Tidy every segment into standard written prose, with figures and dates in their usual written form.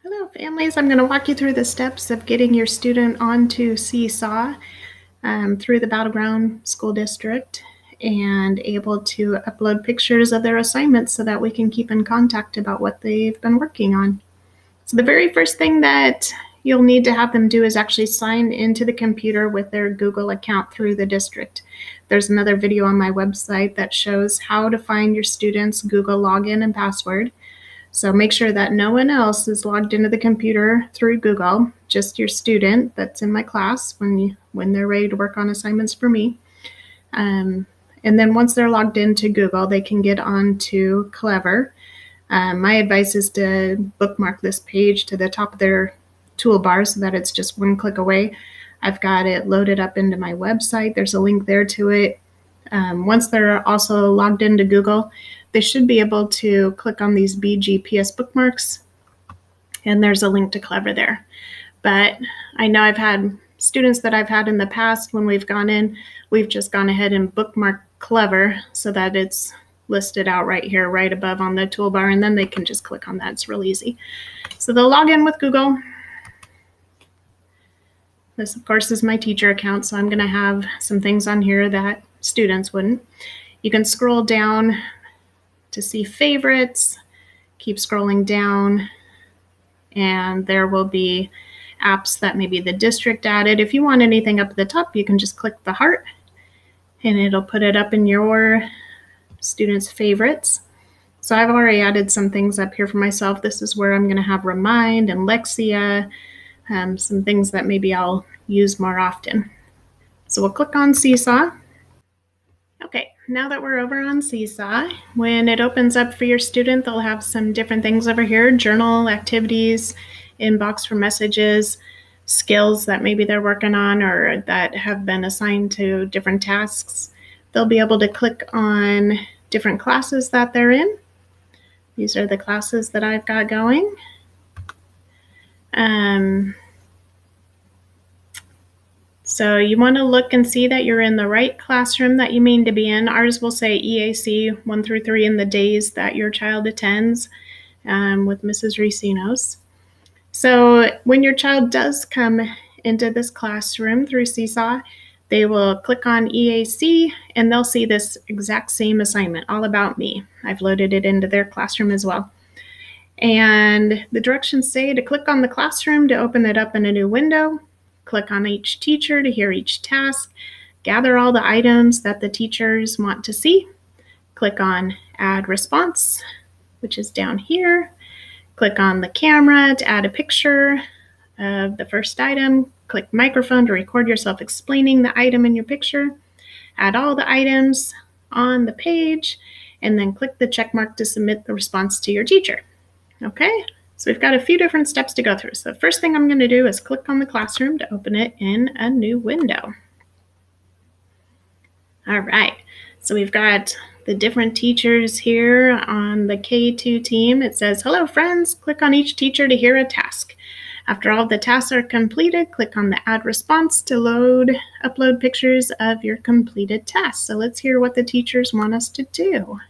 Hello families, I'm going to walk you through the steps of getting your student onto Seesaw through the Battleground School District and able to upload pictures of their assignments so that we can keep in contact about what they've been working on. So the very first thing that you'll need to have them do is actually sign into the computer with their Google account through the district. There's another video on my website that shows how to find your student's Google login and password. So make sure that no one else is logged into the computer through Google, just your student that's in my class when they're ready to work on assignments for me. And then once they're logged into Google, they can get onto Clever. My advice is to bookmark this page to the top of their toolbar so that it's just one click away. I've got it loaded up into my website. There's a link there to it. Once they're also logged into Google, they should be able to click on these BGPS bookmarks, and there's a link to Clever there. But I know I've had students that I've had in the past when we've gone in, we've just gone ahead and bookmarked Clever so that it's listed out right here, right above on the toolbar, and then they can just click on that. It's real easy. So they'll log in with Google. This, of course, is my teacher account, so I'm going to have some things on here that students wouldn't. You can scroll down to see favorites, keep scrolling down, and there will be apps that maybe the district added. If you want anything up at the top, you can just click the heart, and it'll put it up in your students' favorites. So I've already added some things up here for myself. This is where I'm going to have Remind and Lexia, some things that maybe I'll use more often. So we'll click on Seesaw. Okay, now that we're over on Seesaw, when it opens up for your student, they'll have some different things over here: journal, activities, inbox for messages, skills that maybe they're working on or that have been assigned to different tasks. They'll be able to click on different classes that they're in. These are the classes that I've got going. So you want to look and see that you're in the right classroom that you mean to be in. Ours will say EAC 1 through 3 in the days that your child attends with Mrs. Ricinos. So when your child does come into this classroom through Seesaw, they will click on EAC and they'll see this exact same assignment, All About Me. I've loaded it into their classroom as well. And the directions say to click on the classroom to open it up in a new window. Click on each teacher to hear each task. Gather all the items that the teachers want to see. Click on Add Response, which is down here. Click on the camera to add a picture of the first item. Click microphone to record yourself explaining the item in your picture. Add all the items on the page, and then click the check mark to submit the response to your teacher. Okay, so we've got a few different steps to go through. So the first thing I'm going to do is click on the classroom to open it in a new window. All right, so we've got the different teachers here on the K2 team. It says, hello friends, click on each teacher to hear a task. After all the tasks are completed, click on the add response to upload pictures of your completed tasks. So let's hear what the teachers want us to do.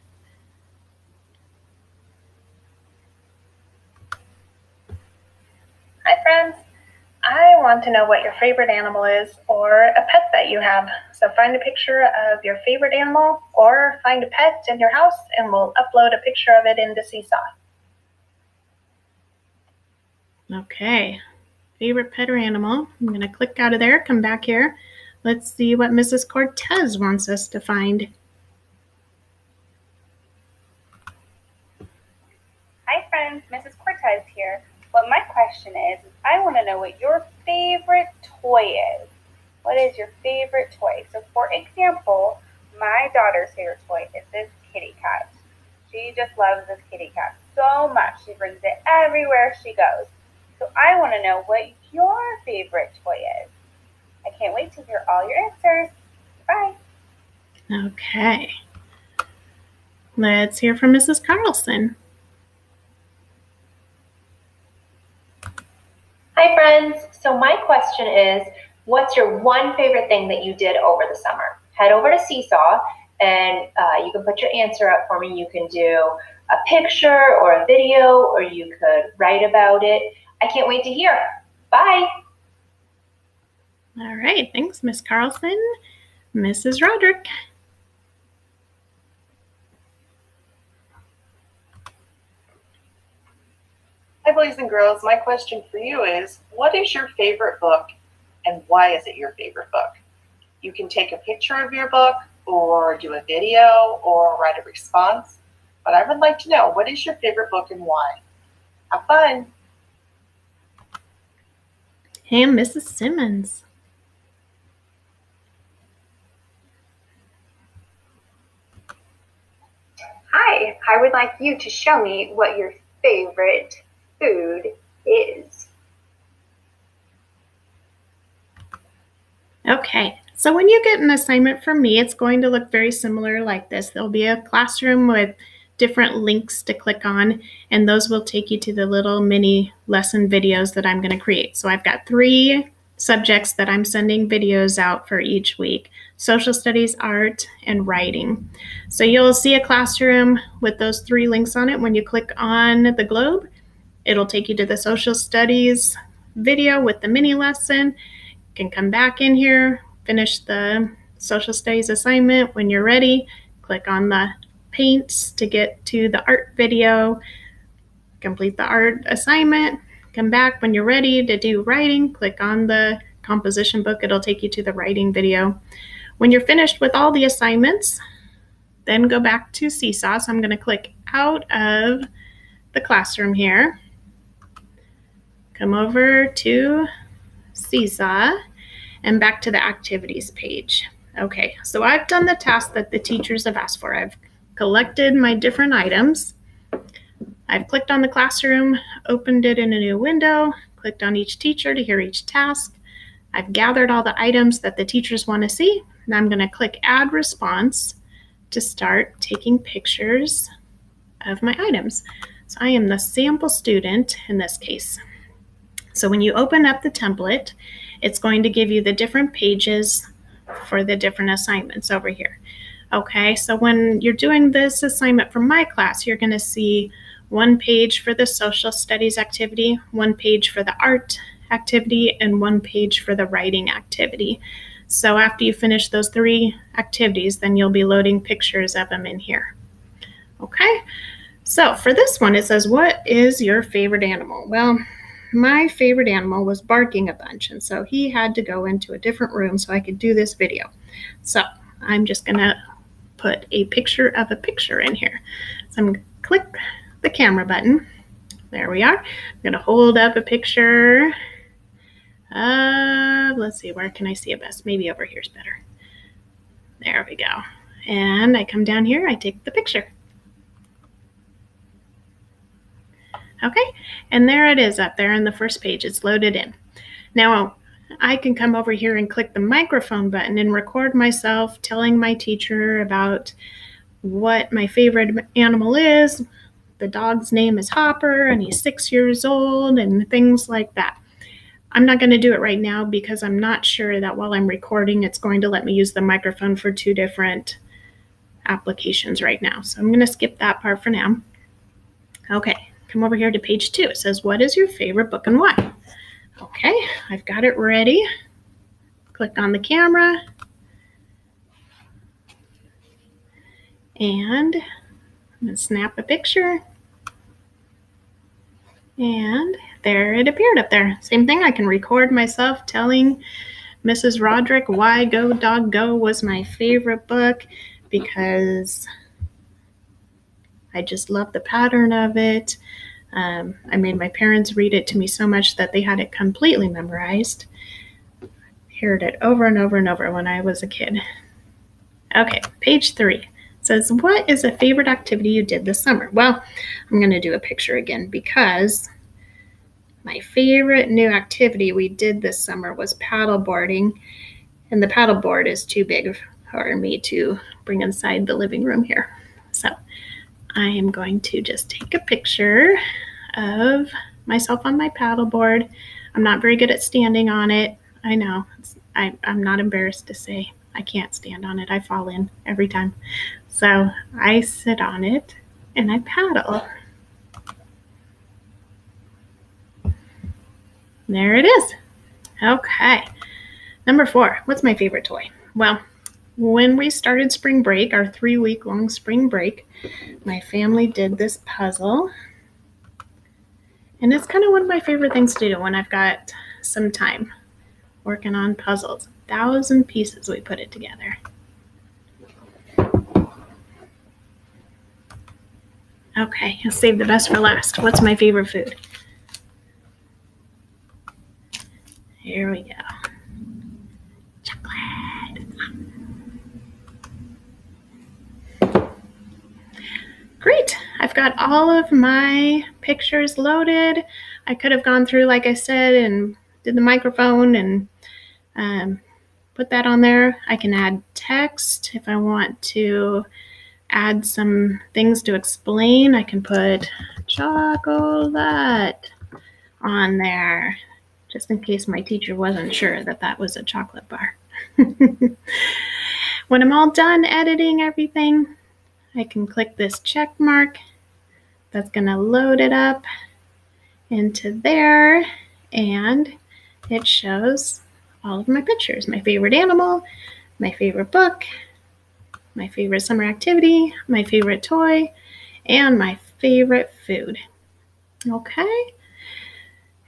Hi friends, I want to know what your favorite animal is or a pet that you have. So find a picture of your favorite animal or find a pet in your house and we'll upload a picture of it into Seesaw. Okay, favorite pet or animal. I'm going to click out of there, come back here. Let's see what Mrs. Cortez wants us to find. Hi friends, Mrs. Cortez here. What my question is I want to know what your favorite toy is. What is your favorite toy? So for example, my daughter's favorite toy is this kitty cat. She just loves this kitty cat so much. She brings it everywhere she goes. So I want to know what your favorite toy is. I can't wait to hear all your answers. Bye. Okay. Let's hear from Mrs. Carlson. Hi friends, so my question is, what's your one favorite thing that you did over the summer? Head over to Seesaw and you can put your answer up for me. You can do a picture or a video or you could write about it. I can't wait to hear. Bye. All right, thanks, Miss Carlson. Mrs. Roderick. Hi, boys and girls. My question for you is, what is your favorite book and why is it your favorite book? You can take a picture of your book or do a video or write a response, but I would like to know, what is your favorite book and why? Have fun. And Mrs. Simmons. Hi, I would like you to show me what your favorite food is. Okay, so when you get an assignment from me, it's going to look very similar like this. There'll be a classroom with different links to click on, and those will take you to the little mini lesson videos that I'm going to create. So I've got 3 subjects that I'm sending videos out for each week: social studies, art, and writing. So you'll see a classroom with those 3 links on it. When you click on the globe, it'll take you to the social studies video with the mini lesson. You can come back in here, finish the social studies assignment. When you're ready, click on the paints to get to the art video, complete the art assignment, come back. When you're ready to do writing, click on the composition book. It'll take you to the writing video. When you're finished with all the assignments, then go back to Seesaw. So I'm going to click out of the classroom here, come over to Seesaw, and back to the activities page. Okay, so I've done the task that the teachers have asked for. I've collected my different items. I've clicked on the classroom, opened it in a new window, clicked on each teacher to hear each task. I've gathered all the items that the teachers want to see, and I'm going to click Add Response to start taking pictures of my items. So I am the sample student in this case. So when you open up the template, it's going to give you the different pages for the different assignments over here. Okay, so when you're doing this assignment from my class, you're going to see 1 page for the social studies activity, 1 page for the art activity, and 1 page for the writing activity. So after you finish those 3 activities, then you'll be loading pictures of them in here. Okay, so for this one, it says, what is your favorite animal? Well, my favorite animal was barking a bunch, and so he had to go into a different room so I could do this video. So I'm just going to put a picture of a picture in here. So I'm going to click the camera button. There we are. I'm going to hold up a picture. Let's see, where can I see it best? Maybe over here is better. There we go. And I come down here, I take the picture. Okay, and there it is up there on the first page. It's loaded in. Now, I can come over here and click the microphone button and record myself telling my teacher about what my favorite animal is. The dog's name is Hopper, and he's 6 years old, and things like that. I'm not going to do it right now because I'm not sure that while I'm recording, it's going to let me use the microphone for 2 different applications right now. So I'm going to skip that part for now. Okay, come over here to page 2. It says, what is your favorite book and why? Okay, I've got it ready. Click on the camera. And I'm going to snap a picture. And there it appeared up there. Same thing, I can record myself telling Mrs. Roderick why Go Dog Go was my favorite book, because I just love the pattern of it. I made my parents read it to me so much that they had it completely memorized. Heard it over and over and over when I was a kid. Okay, page 3. It says, what is a favorite activity you did this summer? Well, I'm going to do a picture again because my favorite new activity we did this summer was paddle boarding, and the paddle board is too big for me to bring inside the living room here. So I am going to just take a picture of myself on my paddle board. I'm not very good at standing on it. I know. I'm not embarrassed to say I can't stand on it. I fall in every time. So I sit on it and I paddle. There it is. Okay. Number 4, what's my favorite toy? Well, when we started spring break, our 3-week-long spring break, my family did this puzzle. And it's kind of one of my favorite things to do when I've got some time working on puzzles. 1,000 pieces we put it together. Okay, I'll save the best for last. What's my favorite food? Here we go. Chocolate. Great, I've got all of my pictures loaded. I could have gone through, like I said, and did the microphone and put that on there. I can add text if I want to add some things to explain. I can put chocolate on there, just in case my teacher wasn't sure that that was a chocolate bar. When I'm all done editing everything, I can click this check mark. That's going to load it up into there, and it shows all of my pictures. My favorite animal, my favorite book, my favorite summer activity, my favorite toy, and my favorite food. Okay?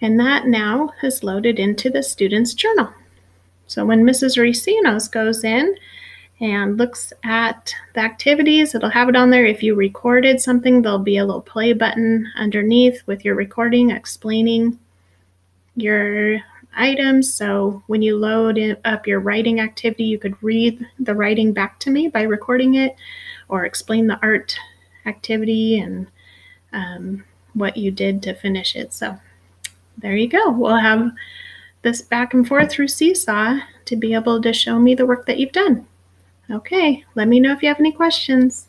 And that now is loaded into the student's journal. So when Mrs. Recinos goes in and looks at the activities, it'll have it on there. If you recorded something, there'll be a little play button underneath with your recording explaining your items. So when you load up your writing activity, you could read the writing back to me by recording it, or explain the art activity and what you did to finish it. So there you go. We'll have this back and forth through Seesaw to be able to show me the work that you've done. Okay, let me know if you have any questions.